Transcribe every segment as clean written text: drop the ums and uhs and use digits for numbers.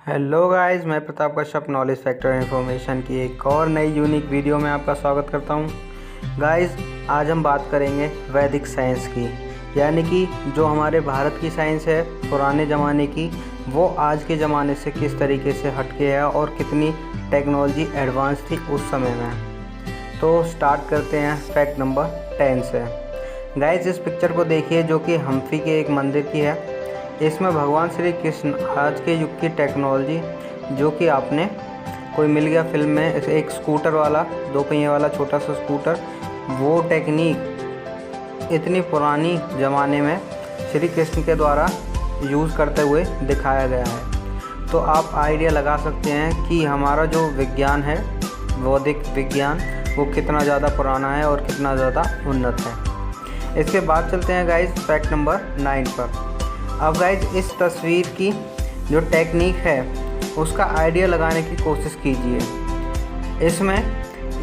Hello guys, मैं Pratap Kashyap knowledge factor information की एक और नई यूनिक वीडियो में आपका स्वागत करता हूं। गाइस, आज हम बात करेंगे वैदिक साइंस की, यानी कि जो हमारे भारत की साइंस है पुराने ज़माने की, वो आज के ज़माने से किस तरीके से हटके है और कितनी टेक्नोलॉजी एडवांस थी उस समय में। तो स्टार्ट करते हैं फैक्ट नंबर 10 से। गाइस, इस पिक्चर को देखिए जो कि हम्फी के एक मंदिर की है। इसमें भगवान श्री कृष्ण आज के युग की टेक्नोलॉजी, जो कि आपने कोई मिल गया फिल्म में, एक स्कूटर वाला, 2 पहिए वाला छोटा सा स्कूटर, वो टेक्निक इतनी पुरानी ज़माने में श्री कृष्ण के द्वारा यूज़ करते हुए दिखाया गया है। तो आप आइडिया लगा सकते हैं कि हमारा जो विज्ञान है, वैदिक विज्ञान, वो कितना ज़्यादा पुराना है और कितना ज़्यादा उन्नत है। इसके बाद चलते हैं गाइस फैक्ट नंबर 9 पर। अब गाइज, इस तस्वीर की जो टेक्निक है उसका आइडिया लगाने की कोशिश कीजिए। इसमें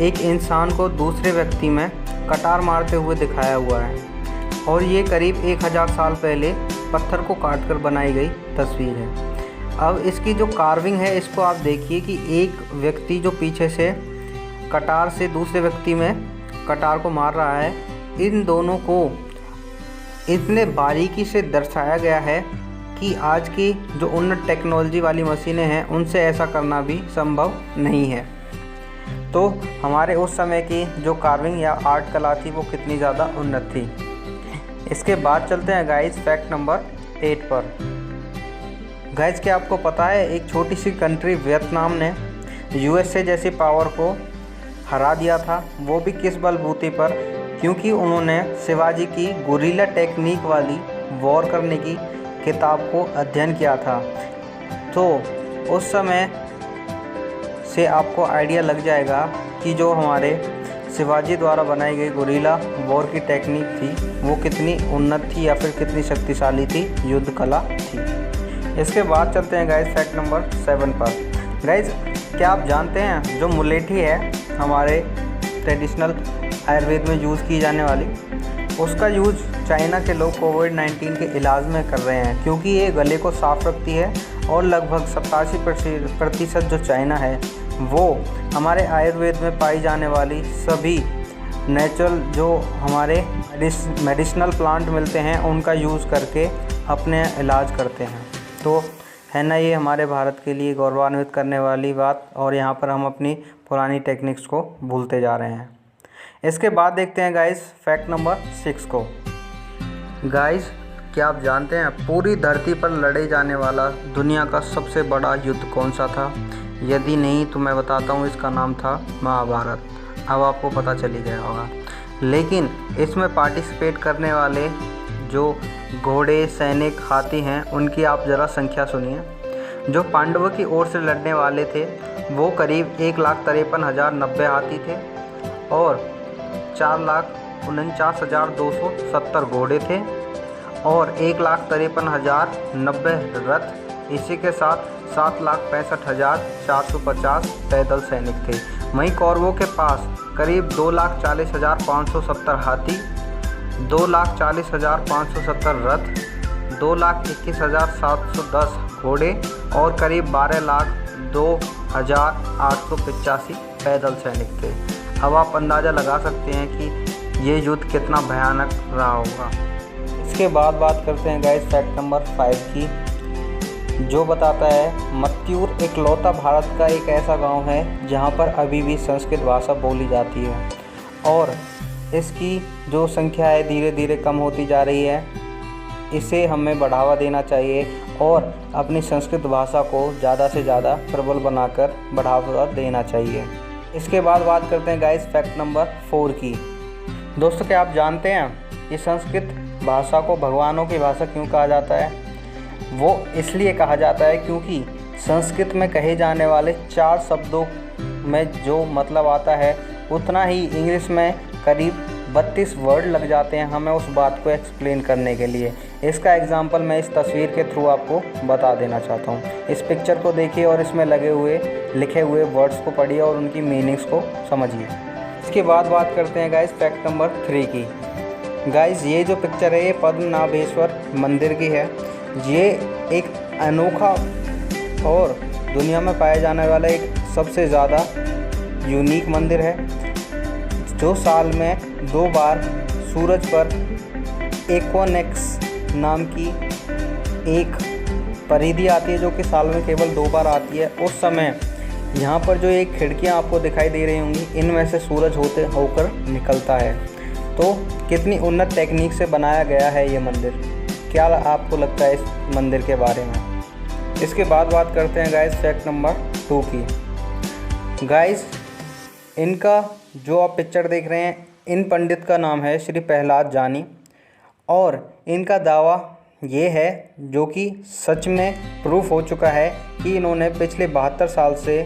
एक इंसान को दूसरे व्यक्ति में कटार मारते हुए दिखाया हुआ है और ये करीब 1000 साल पहले पत्थर को काटकर बनाई गई तस्वीर है। अब इसकी जो कार्विंग है, इसको आप देखिए कि एक व्यक्ति जो पीछे से कटार से दूसरे व्यक्ति में कटार को मार रहा है, इन दोनों को इतने बारीकी से दर्शाया गया है कि आज की जो उन्नत टेक्नोलॉजी वाली मशीनें हैं उनसे ऐसा करना भी संभव नहीं है। तो हमारे उस समय की जो कार्विंग या आर्ट कला थी वो कितनी ज़्यादा उन्नत थी। इसके बाद चलते हैं गाइस फैक्ट नंबर 8 पर। गाइस, क्या आपको पता है एक छोटी सी कंट्री वियतनाम ने यूएसए जैसी पावर को हरा दिया था, वो भी किस बलबूते पर? क्योंकि उन्होंने शिवाजी की गुरिल्ला टेक्निक वाली वॉर करने की किताब को अध्ययन किया था। तो उस समय से आपको आइडिया लग जाएगा कि जो हमारे शिवाजी द्वारा बनाई गई गुरिल्ला वॉर की टेक्निक थी वो कितनी उन्नत थी या फिर कितनी शक्तिशाली थी, युद्ध कला थी। इसके बाद चलते हैं गाइस फैक्ट नंबर 7 पर। गाइस, क्या आप जानते हैं जो मुलेठी है हमारे ट्रेडिशनल आयुर्वेद में यूज़ की जाने वाली, उसका यूज़ चाइना के लोग कोविड-19 के इलाज में कर रहे हैं, क्योंकि ये गले को साफ़ रखती है और लगभग 87% जो चाइना है वो हमारे आयुर्वेद में पाई जाने वाली सभी नेचुरल जो हमारे मेडिसिनल प्लांट मिलते हैं उनका यूज़ करके अपने इलाज करते हैं। तो है ना, ये हमारे भारत के लिए गौरवान्वित करने वाली बात, और यहाँ पर हम अपनी पुरानी टेक्निक्स को भूलते जा रहे हैं। इसके बाद देखते हैं गाइस फैक्ट नंबर 6 को। गाइस, क्या आप जानते हैं पूरी धरती पर लड़े जाने वाला दुनिया का सबसे बड़ा युद्ध कौन सा था? यदि नहीं तो मैं बताता हूँ, इसका नाम था महाभारत। अब आपको पता चली गया होगा। लेकिन इसमें पार्टिसिपेट करने वाले जो घोड़े, सैनिक, हाथी हैं, उनकी आप ज़रा संख्या सुनिए। जो पांडवों की ओर से लड़ने वाले थे वो करीब 1,53,090 हाथी थे और 4,49,270 घोड़े थे और 1,53,090 रथ। इसी के साथ 7,65,450 पैदल सैनिक थे। वहीं कौरवों के पास करीब 2,40,570 हाथी, 2,40,570 रथ, 2,21,710 घोड़े और करीब 12,02,885 पैदल सैनिक थे। अब आप अंदाज़ा लगा सकते हैं कि ये युद्ध कितना भयानक रहा होगा। इसके बाद बात करते हैं गाइस फैक्ट नंबर 5 की, जो बताता है मत्यूर इकलौता भारत का एक ऐसा गांव है जहां पर अभी भी संस्कृत भाषा बोली जाती है और इसकी जो संख्या है धीरे धीरे कम होती जा रही है। इसे हमें बढ़ावा देना चाहिए और अपनी संस्कृत भाषा को ज़्यादा से ज़्यादा प्रबल बनाकर बढ़ावा देना चाहिए। इसके बाद बात करते हैं गाइस फैक्ट नंबर 4 की। दोस्तों, क्या आप जानते हैं कि संस्कृत भाषा को भगवानों की भाषा क्यों कहा जाता है? वो इसलिए कहा जाता है क्योंकि संस्कृत में कहे जाने वाले 4 शब्दों में जो मतलब आता है उतना ही इंग्लिश में करीब 32 वर्ड लग जाते हैं हमें उस बात को एक्सप्लेन करने के लिए। इसका एग्जाम्पल मैं इस तस्वीर के थ्रू आपको बता देना चाहता हूँ। इस पिक्चर को देखिए और इसमें लिखे हुए वर्ड्स को पढ़िए और उनकी मीनिंग्स को समझिए। इसके बाद बात करते हैं गाइस फैक्ट नंबर 3 की। गाइस, ये जो पिक्चर है ये पद्मनाभेश्वर मंदिर की है। ये एक अनोखा और दुनिया में पाया जाने वाला एक सबसे ज़्यादा यूनिक मंदिर है, जो साल में 2 बार सूरज पर इक्विनॉक्स नाम की एक परिधि आती है, जो कि साल में केवल 2 बार आती है। उस समय यहाँ पर जो एक खिड़कियाँ आपको दिखाई दे रही होंगी, इनमें से सूरज होकर निकलता है। तो कितनी उन्नत टेक्निक से बनाया गया है ये मंदिर। क्या आपको लगता है इस मंदिर के बारे में? इसके बाद बात करते हैं गाइस फैक्ट नंबर 2 की। गाइस इनका जो आप पिक्चर देख रहे हैं, इन पंडित का नाम है श्री प्रहलाद जानी, और इनका दावा ये है, जो कि सच में प्रूफ हो चुका है, कि इन्होंने पिछले 72 साल से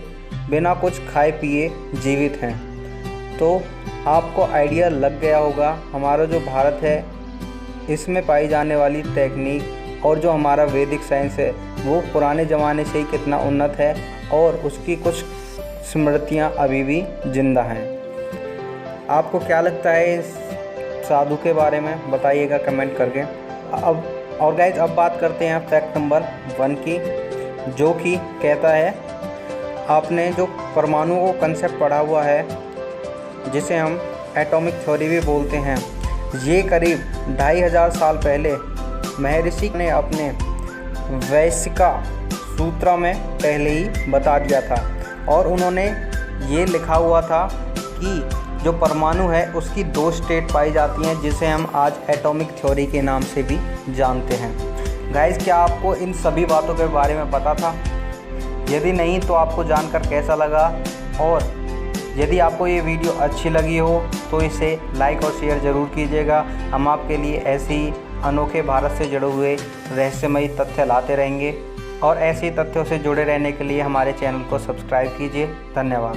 बिना कुछ खाए पिए जीवित हैं। तो आपको आइडिया लग गया होगा हमारा जो भारत है इसमें पाई जाने वाली टेक्निक और जो हमारा वैदिक साइंस है वो पुराने ज़माने से ही कितना उन्नत है, और उसकी कुछ स्मृतियाँ अभी भी जिंदा हैं। आपको क्या लगता है इस साधु के बारे में, बताइएगा कमेंट करके। अब गाइज अब बात करते हैं फैक्ट नंबर 1 की, जो कि कहता है, आपने जो परमाणु को कंसेप्ट पढ़ा हुआ है, जिसे हम एटॉमिक थ्योरी भी बोलते हैं, ये करीब 2500 साल पहले महर्षि ने अपने वैशिका सूत्र में पहले ही बता दिया था। और उन्होंने ये लिखा हुआ था कि जो परमाणु है उसकी 2 स्टेट पाई जाती हैं, जिसे हम आज एटॉमिक थ्योरी के नाम से भी जानते हैं। गाइस क्या आपको इन सभी बातों के बारे में पता था? यदि नहीं तो आपको जानकर कैसा लगा, और यदि आपको ये वीडियो अच्छी लगी हो तो इसे लाइक और शेयर ज़रूर कीजिएगा। हम आपके लिए ऐसे ही अनोखे भारत से जुड़े हुए रहस्यमयी तथ्य लाते रहेंगे, और ऐसे तथ्यों से जुड़े रहने के लिए हमारे चैनल को सब्सक्राइब कीजिए। धन्यवाद।